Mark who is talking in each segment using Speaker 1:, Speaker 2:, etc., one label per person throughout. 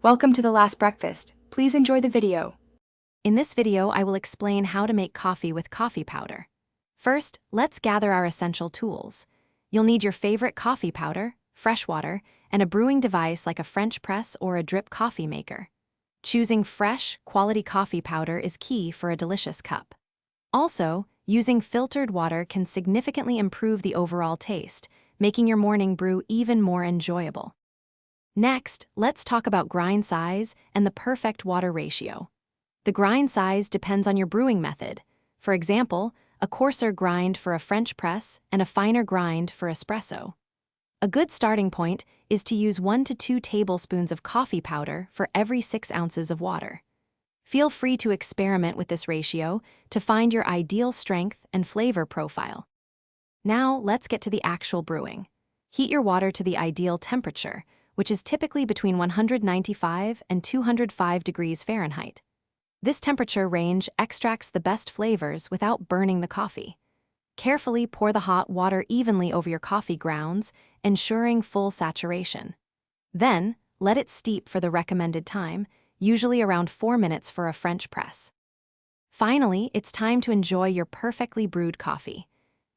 Speaker 1: Welcome to The Last Breakfast. Please enjoy the video.
Speaker 2: In this video, I will explain how to make coffee with coffee powder. First, let's gather our essential tools. You'll need your favorite coffee powder, fresh water, and a brewing device like a French press or a drip coffee maker. Choosing fresh, quality coffee powder is key for a delicious cup. Also, using filtered water can significantly improve the overall taste, making your morning brew even more enjoyable. Next, let's talk about grind size and the perfect water ratio. The grind size depends on your brewing method. For example, a coarser grind for a French press and a finer grind for espresso. A good starting point is to use 1 to 2 tablespoons of coffee powder for every 6 ounces of water. Feel free to experiment with this ratio to find your ideal strength and flavor profile. Now, let's get to the actual brewing. Heat your water to the ideal temperature, which is typically between 195 and 205 degrees Fahrenheit. This temperature range extracts the best flavors without burning the coffee. Carefully pour the hot water evenly over your coffee grounds, ensuring full saturation. Then, let it steep for the recommended time, usually around 4 minutes for a French press. Finally, it's time to enjoy your perfectly brewed coffee.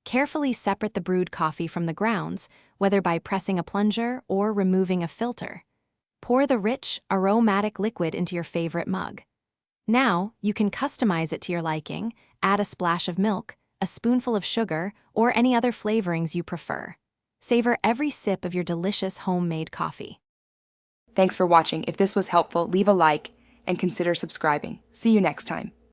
Speaker 2: Carefully separate the brewed coffee from the grounds, whether by pressing a plunger or removing a filter. Pour the rich, aromatic liquid into your favorite mug. Now, you can customize it to your liking, add a splash of milk, a spoonful of sugar, or any other flavorings you prefer. Savor every sip of your delicious homemade coffee.
Speaker 1: Thanks for watching. If this was helpful, leave a like and consider subscribing. See you next time.